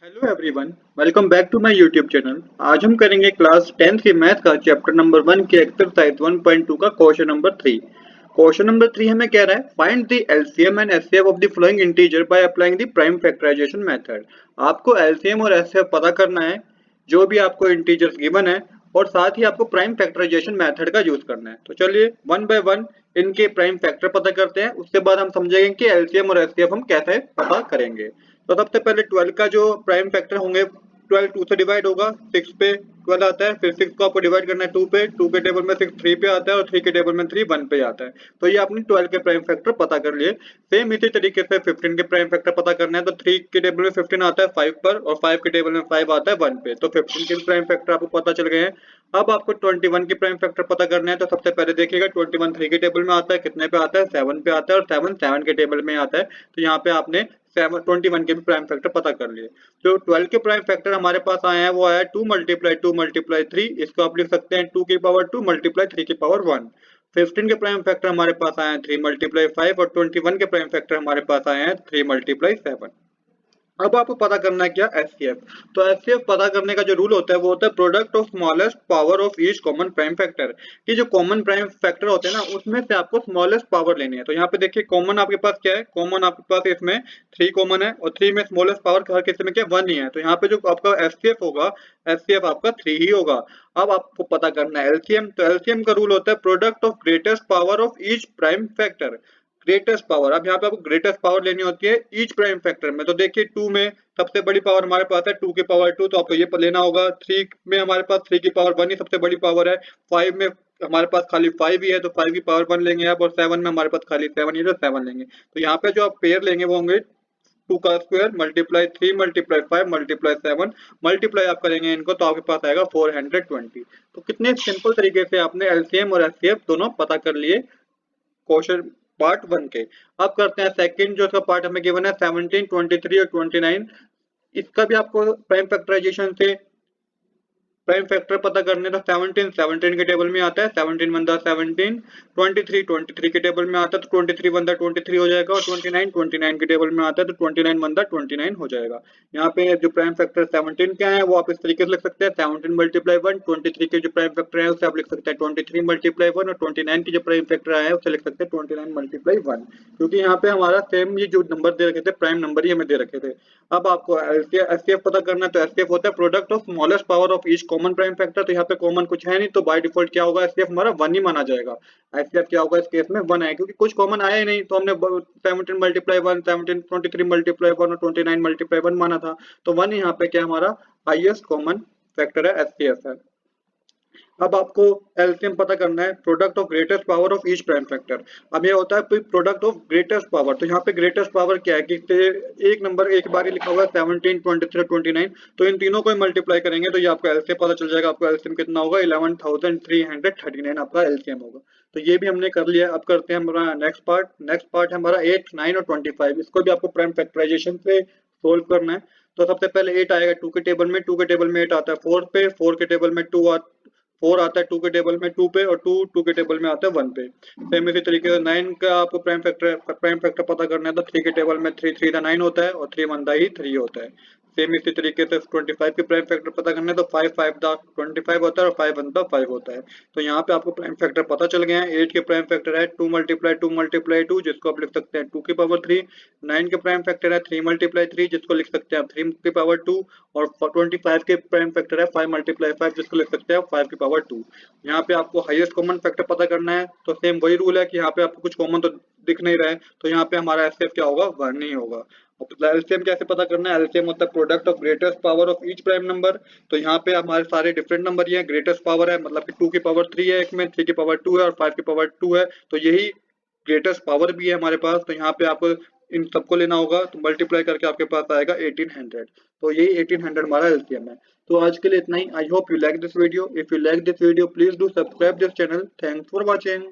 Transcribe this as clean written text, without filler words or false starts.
Hello everyone, welcome back to my YouTube channel. आज हम करेंगे क्लास 10th की मैथ का चैप्टर नंबर 1 के एक्सरसाइज 1.2 का क्वेश्चन नंबर 3। क्वेश्चन नंबर 3 हमें कह रहा है find the LCM and HCF of the following integer by applying the prime factorization method. आपको एलसीएम और एचसीएफ पता करना है जो भी आपको इंटीजर्स गिवन है, और साथ ही आपको प्राइम फैक्टराइजेशन मेथड का यूज करना है। तो चलिए वन बाय वन इनके प्राइम फैक्टर पता करते हैं, उसके बाद हम समझेंगे कि एलसीएम और एचसीएफ हम कैसे पता करेंगे। तो सबसे पहले 12 का जो प्राइम फैक्टर होंगे, 12 2 से डिवाइड होगा, 6 पे 12 आता है, फिर 6 को आपको डिवाइड करना है 2 पे, 2 के टेबल में 6 3 पे आता है, और 3 के टेबल में 3 1 पे आता है। तो ये आपने 12 के प्राइम फैक्टर पता कर लिए। सेम इसी तरीके से 15 के प्राइम फैक्टर पता करना है, तो 3 के टेबल में 15 आता है 5 पर, और 5 के टेबल में 5 आता है 1 पे। तो 15 के प्राइम फैक्टर आपको पता चल गए हैं। अब आपको 21 के प्राइम फैक्टर पता करना है। तो सबसे पहले देखिएगा 21 3 के टेबल में आता है, कितने पे आता है 7 पे आता है, और 7 7 के टेबल में आता है। तो यहाँ पे आपने 21 के भी प्राइम फैक्टर पता कर लिए। जो 12 के प्राइम फैक्टर हमारे पास आए हैं वो आया 2 मल्टीप्लाई 3। इसको आप लिख सकते हैं 2 की पावर 2 मल्टीप्लाई 3 की पावर 1। 15 के प्राइम फैक्टर हमारे पास आए हैं 3 मल्टीप्लाई 5, और 21 के प्राइम फैक्टर हमारे पास आए हैं 3 मल्टीप्लाई 7। अब आपको पता करना है क्या एचसीएफ। तो एचसीएफ पता करने का जो रूल होता है वो होता है product of smallest power of each common prime factor. कि जो कॉमन प्राइम फैक्टर होते हैं ना, उसमें से आपको स्मॉलेस्ट पावर लेनी है। तो यहाँ पे देखिए कॉमन आपके पास क्या है, कॉमन आपके पास इसमें 3 कॉमन है, और 3 में स्मॉलेस्ट पावर हर किसी में क्या 1 ही है। तो यहाँ पे जो आपका एचसीएफ होगा, एचसीएफ आपका 3 ही होगा। अब आपको पता करना है एलसीएम। तो एलसीएम का रूल होता है product of greatest power of each prime factor. Greatest power, अब यहाँ पे आपको ग्रेटेस्ट पावर लेनी होती है ईच प्राइम फैक्टर में। तो देखिए 2 में सबसे बड़ी पावर हमारे पास है 2 की पावर 2, तो आपको ये लेना होगा। 3 में हमारे पास 3 की पावर 1 ही सबसे बड़ी पावर है। 5 में हमारे पास खाली 5 ही है, तो 5 की पावर 1 लेंगे आप, और 7 में हमारे पास खाली 7 ही है, तो 7 लेंगे। तो यहाँ पे जो आप पेयर लेंगे वो होंगे 2 का square multiply 3 multiply 5 multiply 7, multiply आप करेंगे इनको तो आपके पास आएगा 420। तो कितने सिंपल तरीके से आपने एलसीएम और एचसीएफ दोनों पता कर लिए क्वेश्चन पार्ट 1 के। अब करते हैं सेकंड, जो इसका पार्ट हमें गिवन है 17 23 और 29। इसका भी आपको प्राइम फैक्टराइजेशन से प्राइम फैक्टर पता करने का 17 17 के टेबल में आता है, 17 बनता 17, 23 23 के टेबल में आता है, तो 23 बनता 23 हो जाएगा, और 29 29 के टेबल में आता है, तो 29 बनता 29 हो जाएगा। यहाँ पे जो प्राइम फैक्टर 17 क्या है वो आप इस तरीके से लिख सकते हैं 17 मल्टीप्लाई 1। 23 के जो प्राइम फैक्टर है उसे आप लिख सकते हैं 23 मल्टीप्लाई 1, और 29 की जो प्राइम फैक्टर है उसे लिख सकते हैं 29 मल्टीप्लाई 1। क्योंकि यहाँ पे हमारा सेम ये जो नंबर दे रखे थे प्राइम नंबर ही हमें दे रखे थे। अब आपको एचसीएफ पता करना है। तो एचसीएफ होता है product of smallest power of each common prime factor. तो यहाँ पे कॉमन कुछ है नहीं, तो बाय डिफॉल्ट क्या होगा, एचसीएफ हमारा 1 ही माना जाएगा। एचसीएफ क्या होगा इस केस में 1 है, क्योंकि कुछ कॉमन आया ही नहीं। तो हमने 17 मल्टीप्लाई 1, 17 23 मल्टीप्लाई 1 और 29 मल्टीप्लाई 1 माना था। तो 1 यहाँ पे क्या हमारा हाईएस्ट कॉमन फैक्टर है, एचसीएफ है। अब आपको एलसीएम पता करना है product of greatest power of each prime factor. अब ये होता है प्रोडक्ट ऑफ ग्रेटेस्ट पावर। तो यहाँ पे ग्रेटेस्ट पावर क्या है कि एक नंबर एक बार ही लिखा हुआ है 17 23 29। तो इन तीनों को मल्टीप्लाई करेंगे तो ये आपका एलसीएम पता चल जाएगा। आपका एलसीएम कितना होगा 11339 आपका एलसीएम होगा। तो ये भी हमने कर लिया। अब करते हैं हमारा नेक्स्ट पार्ट। नेक्स्ट पार्ट है हमारा 8 9 और 25। इसको भी आपको प्राइम फैक्टराइजेशन से सोल्व करना है। तो सबसे पहले 8 आएगा 2 के टेबल में, 2 के टेबल में 8 आता है 4 पे, 4 के टेबल में 4 आता है 2 के टेबल में 2 पे, और 2 के टेबल में आता है 1 पे। सेम इसी तरीके से 9 का आपको प्राइम फैक्टर पता करना है। तो 3 के टेबल में 3 3 9 होता है, और 3 1 ही 3 होता है। सेम इसी तरीके से 25 के प्राइम फैक्टर पता करना है। तो 5 5 25 होता है, और 5 1 5 होता है। तो यहाँ पे आपको प्राइम फैक्टर पता चल गए हैं। 8 के प्राइम फैक्टर है 2 मल्टीप्लाई 2 जिसको आप लिख सकते हैं 2 की पावर 3। 9 के प्राइम फैक्टर है 3 मल्टीप्लाई 3 जिसको लिख सकते हैं आप 3 की पावर 2। और 25 के प्राइम फैक्टर है 5 मल्टीप्लाई 5 जिसको लिख सकते हैं 5 की पावर 2। यहाँ पे आपको हाईएस्ट कॉमन फैक्टर पता करना है। तो सेम वही रूल है कि यहाँ पे आपको कुछ कॉमन तो दिख नहीं रहा है, तो यहाँ पे हमारा एचसीएफ क्या होगा 1 नहीं होगा। एलसीएम कैसे पता करना है, एलसीएम होता है product of greatest power of each prime number. तो यहाँ पे हमारे सारे डिफरेंट नंबर ही है। ग्रेटेस्ट पावर है मतलब कि 2 की पावर 3 है, एक में 3 की पावर 2 है, और 5 की पावर 2 है। तो यही ग्रेटेस्ट पावर भी है हमारे पास। तो यहाँ पे आपको इन सबको लेना होगा, तो मल्टीप्लाई करके आपके पास आएगा 1800। तो यही 1800 हमारा एलसीएम है। तो आज के लिए इतना ही। I hope you like this video. If you like this video please do subscribe this channel. Thanks for watching.